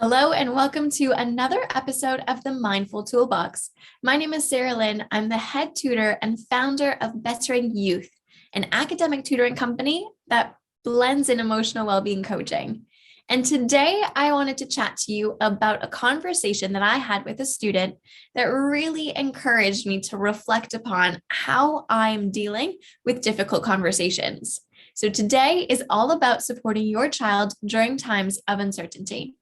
Hello and welcome to another episode of the Mindful Toolbox. My name is Sarah Lynn. I'm the head tutor and founder of Bettering Youth, an academic tutoring company that blends in emotional well-being coaching. And today I wanted to chat to you about a conversation that I had with a student that really encouraged me to reflect upon how I'm dealing with difficult conversations. So today is all about supporting your child during times of uncertainty.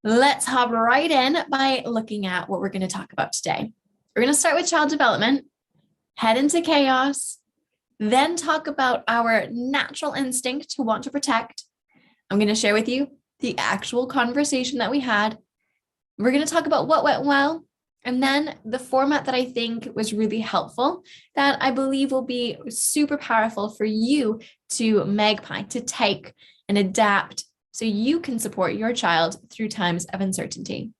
Let's hop right in by looking at what we're going to talk about today. We're going to start with child development, head into chaos, then talk about our natural instinct to want to protect. I'm going to share with you the actual conversation that we had. We're going to talk about what went well, and then the format that I think was really helpful that I believe will be super powerful for you to magpie, to take and adapt so you can support your child through times of uncertainty.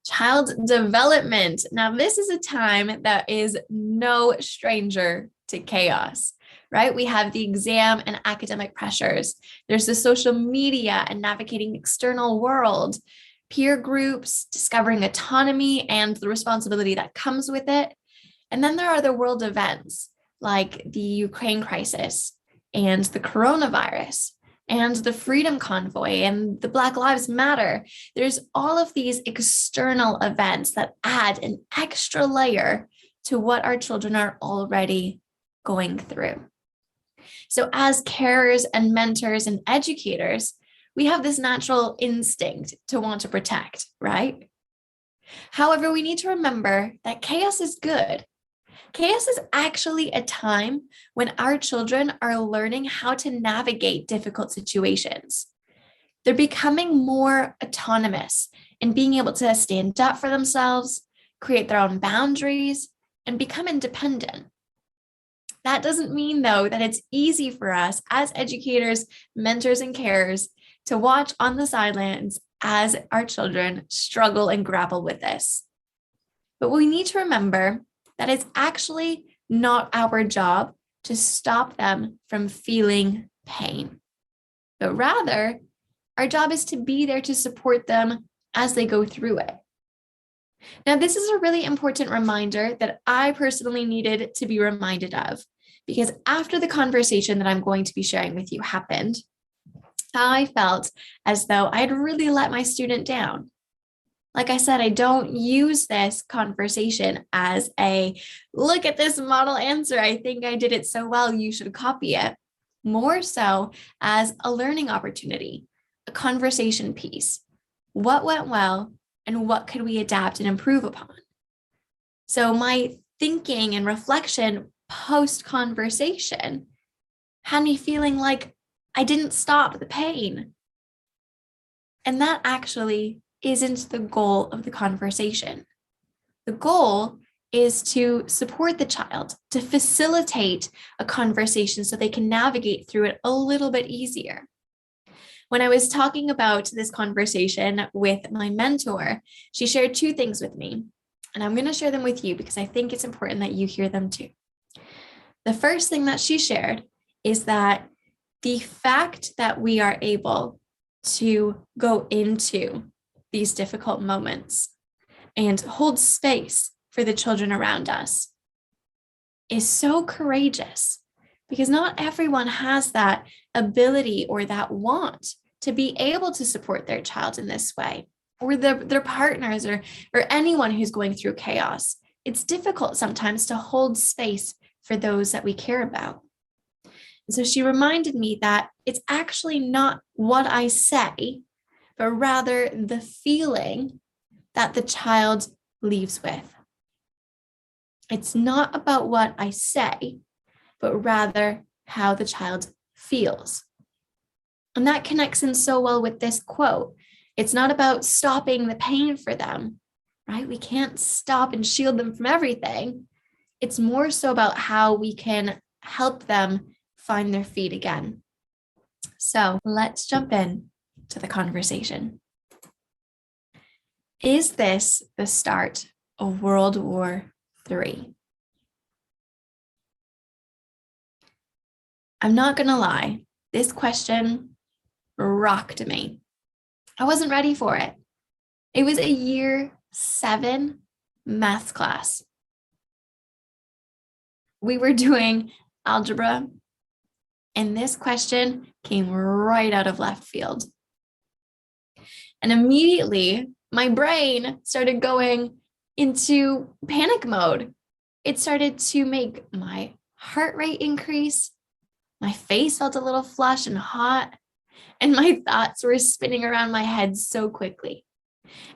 Child development. Now, this is a time that is no stranger to chaos, right? We have the exam and academic pressures. There's the social media and navigating the external world, peer groups, discovering autonomy and the responsibility that comes with it. And then there are the world events like the Ukraine crisis and the coronavirus and the Freedom Convoy and the Black Lives Matter. There's all of these external events that add an extra layer to what our children are already going through. So as carers and mentors and educators, we have this natural instinct to want to protect, right? However, we need to remember that chaos is good. Chaos is actually a time when our children are learning how to navigate difficult situations. They're becoming more autonomous and being able to stand up for themselves, create their own boundaries, and become independent. That doesn't mean, though, that it's easy for us as educators, mentors, and carers to watch on the sidelines as our children struggle and grapple with this. But we need to remember that it's actually not our job to stop them from feeling pain, but rather our job is to be there to support them as they go through it. Now, this is a really important reminder that I personally needed to be reminded of, because after the conversation that I'm going to be sharing with you happened, I felt as though I'd really let my student down. Like I said, I don't use this conversation as a, look at this model answer. I think I did it so well, you should copy it. More so as a learning opportunity, a conversation piece. What went well and what could we adapt and improve upon? So my thinking and reflection post-conversation had me feeling like I didn't stop the pain. And that actually isn't the goal of the conversation. The goal is to support the child, to facilitate a conversation so they can navigate through it a little bit easier. When I was talking about this conversation with my mentor, she shared two things with me, and I'm going to share them with you because I think it's important that you hear them too. The first thing that she shared is that the fact that we are able to go into these difficult moments and hold space for the children around us is so courageous, because not everyone has that ability or that want to be able to support their child in this way, or their partners or anyone who's going through chaos. It's difficult sometimes to hold space for those that we care about. And so she reminded me that it's actually not what I say, but rather the feeling that the child leaves with. It's not about what I say, but rather how the child feels. And that connects in so well with this quote. It's not about stopping the pain for them, right? We can't stop and shield them from everything. It's more so about how we can help them find their feet again. So let's jump in to the conversation. Is this the start of World War III? I'm not going to lie, this question rocked me I wasn't ready for it. It was a year 7 math class. We were doing algebra, and this question came right out of left field. And immediately, my brain started going into panic mode. It started to make my heart rate increase. My face felt a little flushed and hot, and my thoughts were spinning around my head so quickly.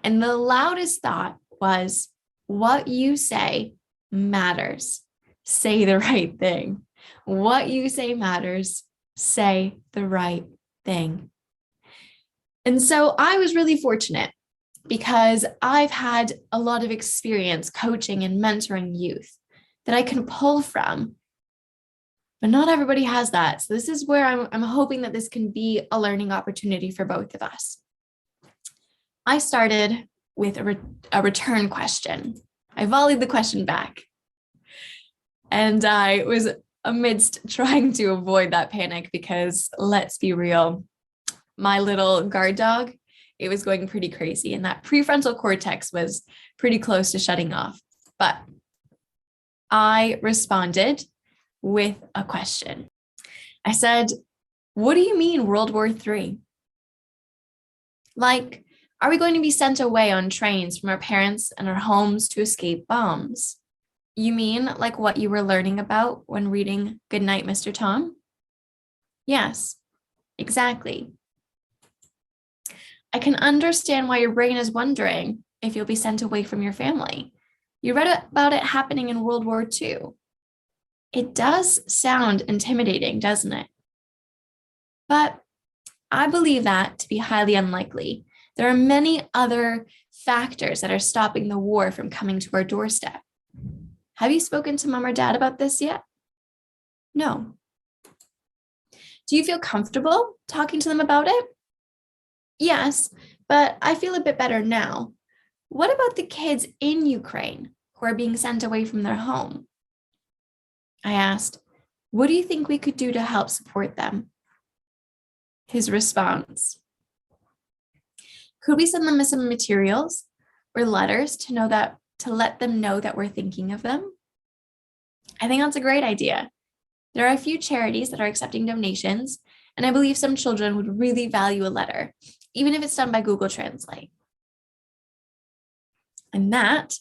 And the loudest thought was, what you say matters. Say the right thing. What you say matters. Say the right thing. And so I was really fortunate because I've had a lot of experience coaching and mentoring youth that I can pull from, but not everybody has that. So this is where I'm hoping that this can be a learning opportunity for both of us. I started with a return question. I volleyed the question back. And I was amidst trying to avoid that panic because, let's be real, my little guard dog, it was going pretty crazy. And that prefrontal cortex was pretty close to shutting off. But I responded with a question. I said, what do you mean World War III? Like, are we going to be sent away on trains from our parents and our homes to escape bombs? You mean like what you were learning about when reading Goodnight, Mr. Tom? Yes, exactly. I can understand why your brain is wondering if you'll be sent away from your family. You read about it happening in World War II. It does sound intimidating, doesn't it? But I believe that to be highly unlikely. There are many other factors that are stopping the war from coming to our doorstep. Have you spoken to mom or dad about this yet? No. Do you feel comfortable talking to them about it? Yes, but I feel a bit better now. What about the kids in Ukraine who are being sent away from their home? I asked, what do you think we could do to help support them? His response, could we send them some materials or letters to let them know that we're thinking of them? I think that's a great idea. There are a few charities that are accepting donations, and I believe some children would really value a letter, even if it's done by Google Translate. And that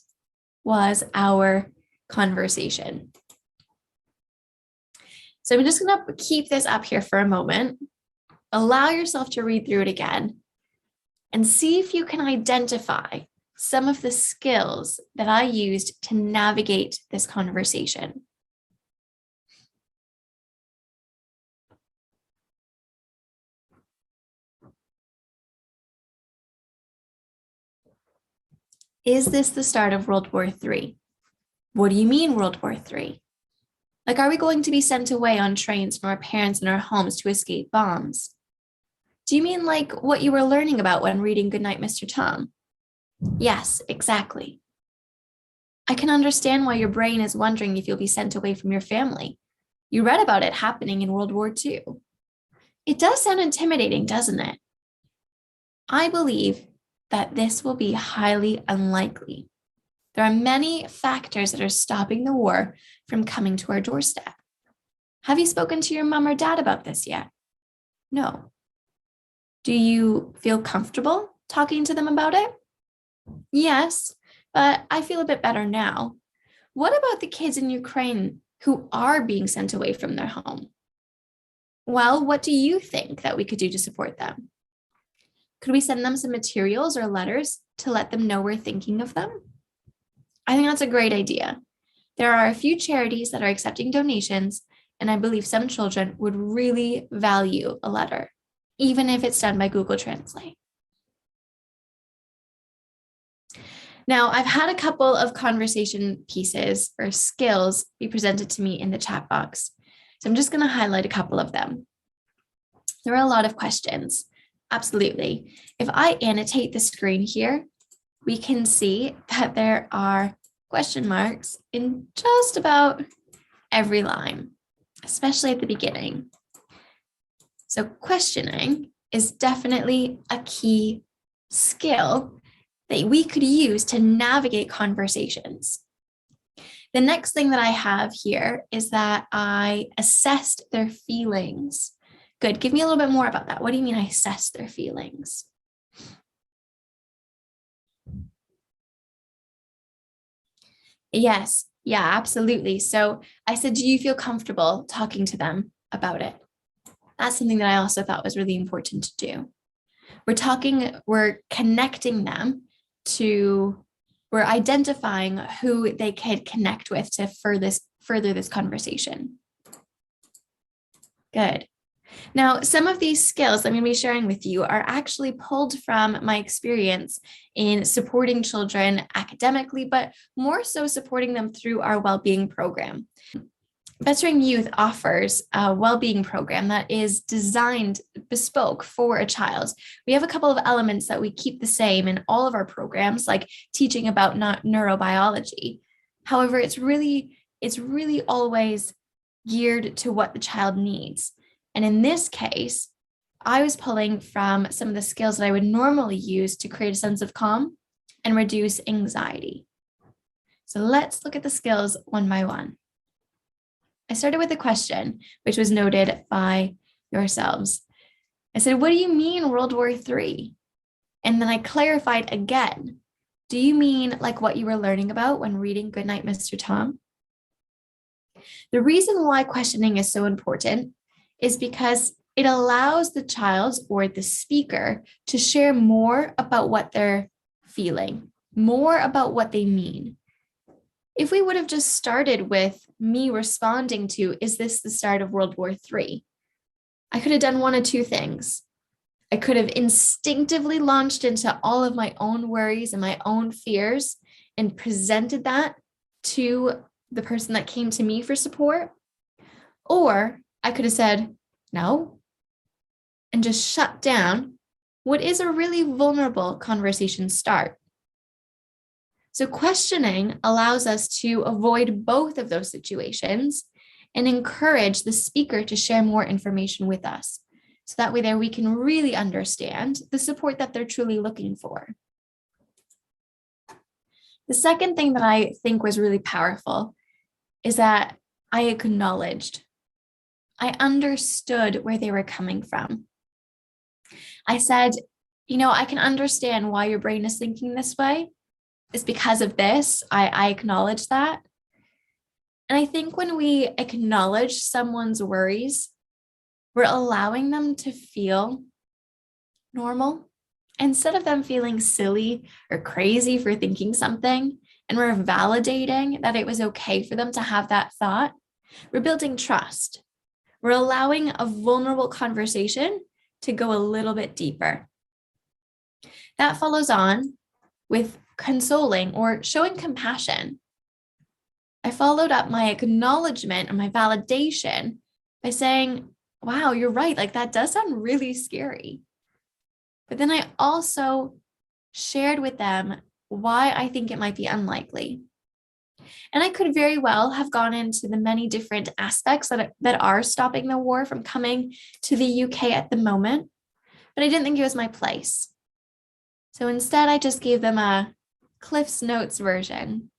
was our conversation. So I'm just going to keep this up here for a moment. Allow yourself to read through it again and see if you can identify some of the skills that I used to navigate this conversation. Is this the start of World War III? What do you mean World War III? Like, are we going to be sent away on trains from our parents and our homes to escape bombs? Do you mean like what you were learning about when reading Goodnight, Mr. Tom? Yes, exactly. I can understand why your brain is wondering if you'll be sent away from your family. You read about it happening in World War II. It does sound intimidating, doesn't it? I believe that this will be highly unlikely. There are many factors that are stopping the war from coming to our doorstep. Have you spoken to your mom or dad about this yet? No. Do you feel comfortable talking to them about it? Yes, but I feel a bit better now. What about the kids in Ukraine who are being sent away from their home? Well, what do you think that we could do to support them? Could we send them some materials or letters to let them know we're thinking of them? I think that's a great idea. There are a few charities that are accepting donations, and I believe some children would really value a letter, even if it's done by Google Translate. Now, I've had a couple of conversation pieces or skills be presented to me in the chat box. So I'm just going to highlight a couple of them. There are a lot of questions. Absolutely. If I annotate the screen here, we can see that there are question marks in just about every line, especially at the beginning. So questioning is definitely a key skill that we could use to navigate conversations. The next thing that I have here is that I assessed their feelings. Good. Give me a little bit more about that. What do you mean I assessed their feelings? Yes. Yeah, absolutely. So I said, do you feel comfortable talking to them about it? That's something that I also thought was really important to do. We're connecting them to, we're identifying who they could connect with to further this conversation. Good. Now, some of these skills I'm going to be sharing with you are actually pulled from my experience in supporting children academically, but more so supporting them through our well-being program. Bettering Youth offers a well-being program that is designed bespoke for a child. We have a couple of elements that we keep the same in all of our programs, like teaching about neurobiology. However, it's really always geared to what the child needs. And in this case, I was pulling from some of the skills that I would normally use to create a sense of calm and reduce anxiety. So let's look at the skills one by one. I started with a question, which was noted by yourselves. I said, what do you mean World War III? And then I clarified again. Do you mean like what you were learning about when reading Goodnight, Mr. Tom? The reason why questioning is so important is because it allows the child or the speaker to share more about what they're feeling, more about what they mean. If we would have just started with me responding to, is this the start of World War III? I could have done one of two things. I could have instinctively launched into all of my own worries and my own fears and presented that to the person that came to me for support. Or I could have said, no, and just shut down what is a really vulnerable conversation start. So questioning allows us to avoid both of those situations and encourage the speaker to share more information with us. So that way there we can really understand the support that they're truly looking for. The second thing that I think was really powerful is that I acknowledged. I understood where they were coming from. I said, I can understand why your brain is thinking this way. It's because of this. I acknowledge that. And I think when we acknowledge someone's worries, we're allowing them to feel normal instead of them feeling silly or crazy for thinking something. And we're validating that it was okay for them to have that thought. We're building trust. We're allowing a vulnerable conversation to go a little bit deeper. That follows on with consoling or showing compassion. I followed up my acknowledgement and my validation by saying, wow, you're right. Like that does sound really scary. But then I also shared with them why I think it might be unlikely. And I could very well have gone into the many different aspects that are stopping the war from coming to the UK at the moment, but I didn't think it was my place. So instead, I just gave them a Cliff's Notes version,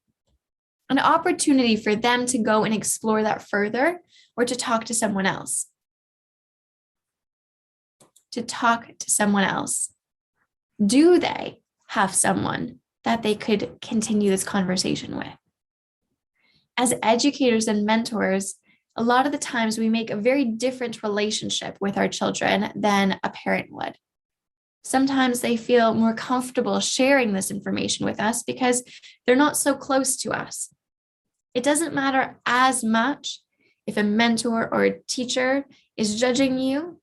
an opportunity for them to go and explore that further or to talk to someone else. Do they have someone that they could continue this conversation with? As educators and mentors, a lot of the times we make a very different relationship with our children than a parent would. Sometimes they feel more comfortable sharing this information with us because they're not so close to us. It doesn't matter as much if a mentor or a teacher is judging you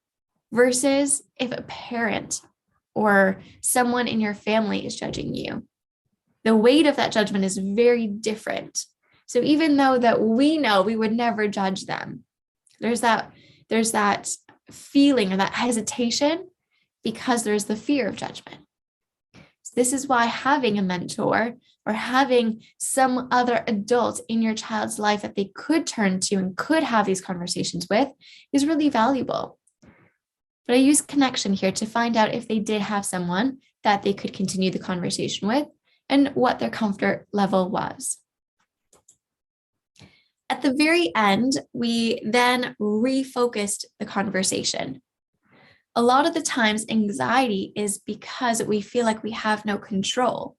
versus if a parent or someone in your family is judging you. The weight of that judgment is very different. So even though that we know we would never judge them, there's that feeling or that hesitation because there's the fear of judgment. So this is why having a mentor or having some other adult in your child's life that they could turn to and could have these conversations with is really valuable. But I use connection here to find out if they did have someone that they could continue the conversation with and what their comfort level was. At the very end, we then refocused the conversation. A lot of the times, anxiety is because we feel like we have no control.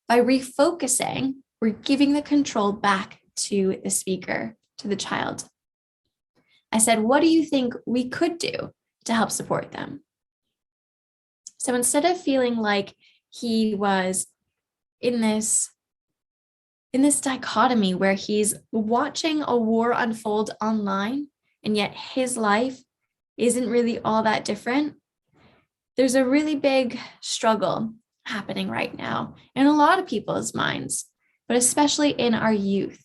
By refocusing, we're giving the control back to the speaker, to the child. I said, what do you think we could do to help support them? So instead of feeling like he was in this dichotomy where he's watching a war unfold online, and yet his life isn't really all that different, there's a really big struggle happening right now in a lot of people's minds, but especially in our youth.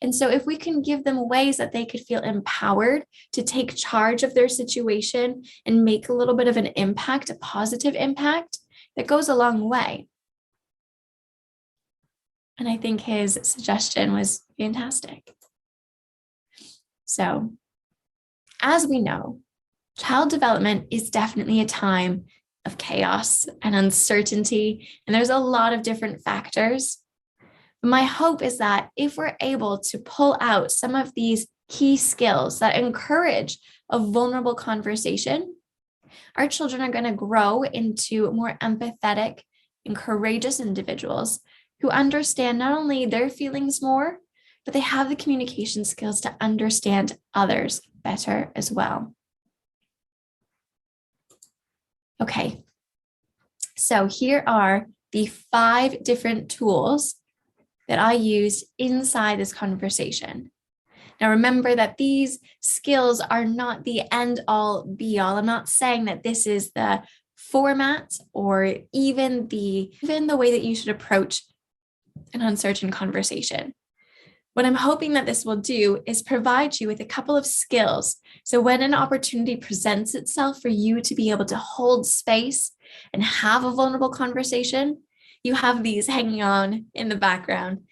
And so if we can give them ways that they could feel empowered to take charge of their situation and make a little bit of an impact, a positive impact, that goes a long way. And I think his suggestion was fantastic. So, as we know, child development is definitely a time of chaos and uncertainty, and there's a lot of different factors. My hope is that if we're able to pull out some of these key skills that encourage a vulnerable conversation, our children are going to grow into more empathetic and courageous individuals who understand not only their feelings more, but they have the communication skills to understand others better as well. Okay, so here are the 5 different tools that I used inside this conversation. Now, remember that these skills are not the end all be all. I'm not saying that this is the format or even the way that you should approach an uncertain conversation. What I'm hoping that this will do is provide you with a couple of skills. So when an opportunity presents itself for you to be able to hold space and have a vulnerable conversation, you have these hanging on in the background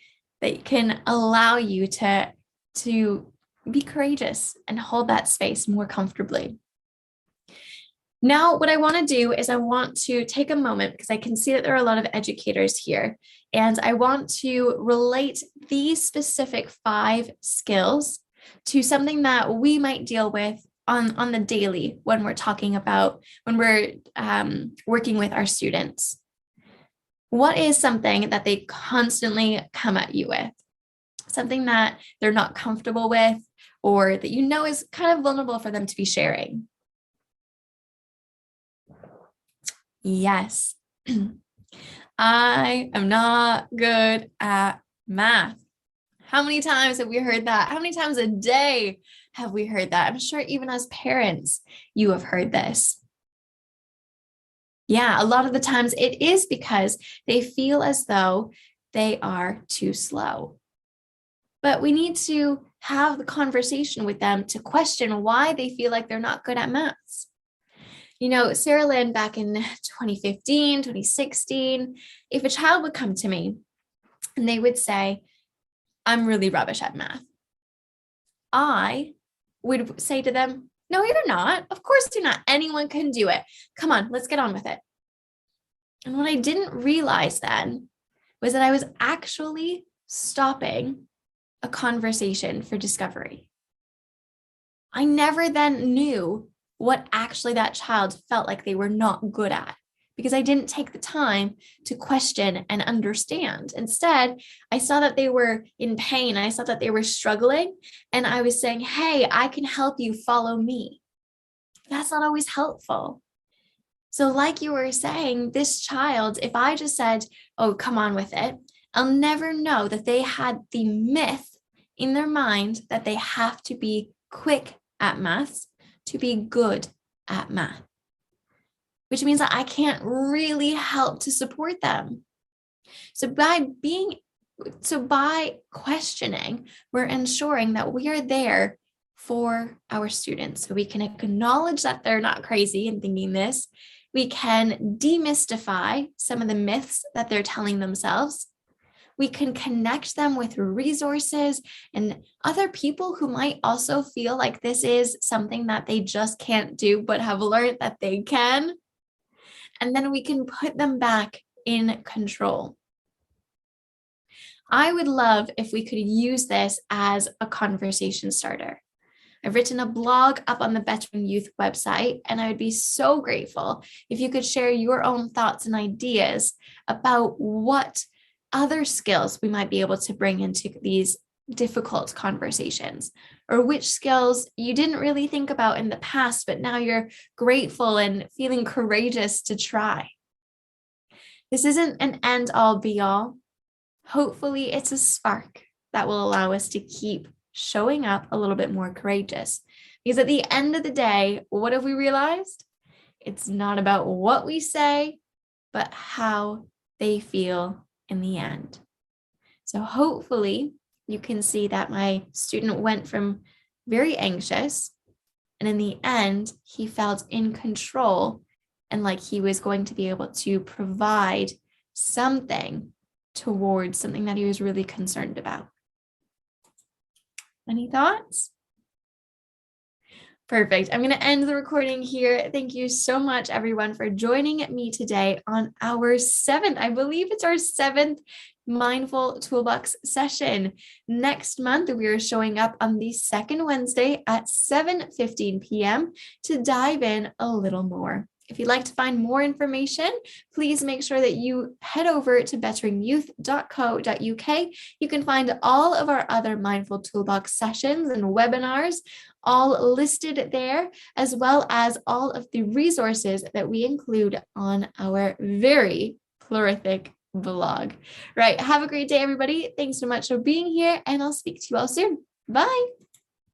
that can allow you to be courageous and hold that space more comfortably. Now, what I want to do is I want to take a moment because I can see that there are a lot of educators here, and I want to relate these specific 5 skills to something that we might deal with on the daily when we're working with our students. What is something that they constantly come at you with? Something that they're not comfortable with, or that you know is kind of vulnerable for them to be sharing? Yes, I am not good at math. How many times have we heard that? How many times a day have we heard that? I'm sure even as parents, you have heard this. Yeah, a lot of the times it is because they feel as though they are too slow. But we need to have the conversation with them to question why they feel like they're not good at maths. You know, Sarah Lynn, back in 2015, 2016, if a child would come to me and they would say, I'm really rubbish at math, I would say to them, no, you're not. Of course you're not. Anyone can do it. Come on, let's get on with it. And what I didn't realize then was that I was actually stopping a conversation for discovery. I never then knew what actually that child felt like they were not good at, because I didn't take the time to question and understand. Instead, I saw that they were in pain. I saw that they were struggling. And I was saying, hey, I can help you, follow me. That's not always helpful. So like you were saying, this child, if I just said, oh, come on with it, I'll never know that they had the myth in their mind that they have to be quick at maths to be good at math, which means that I can't really help to support them. So by questioning, we're ensuring that we are there for our students. So we can acknowledge that they're not crazy in thinking this. We can demystify some of the myths that they're telling themselves. We can connect them with resources and other people who might also feel like this is something that they just can't do, but have learned that they can. and then we can put them back in control. I would love if we could use this as a conversation starter. I've written a blog up on the Veteran Youth website, and I would be so grateful if you could share your own thoughts and ideas about what other skills we might be able to bring into these difficult conversations, or which skills you didn't really think about in the past, but now you're grateful and feeling courageous to try. This isn't an end all be all. Hopefully, it's a spark that will allow us to keep showing up a little bit more courageous. Because at the end of the day, what have we realized? It's not about what we say, but how they feel in the end. So hopefully you can see that my student went from very anxious, and in the end, he felt in control and like he was going to be able to provide something towards something that he was really concerned about. Any thoughts? Perfect. I'm going to end the recording here. Thank you so much, everyone, for joining me today on our 7th, I believe it's our 7th Mindful Toolbox session. Next month, we are showing up on the second Wednesday at 7:15 p.m. to dive in a little more. If you'd like to find more information, please make sure that you head over to veteranyouth.co.uk. You can find all of our other Mindful Toolbox sessions and webinars all listed there, as well as all of the resources that we include on our very prolific blog. Right. Have a great day, everybody. Thanks so much for being here, and I'll speak to you all soon. Bye.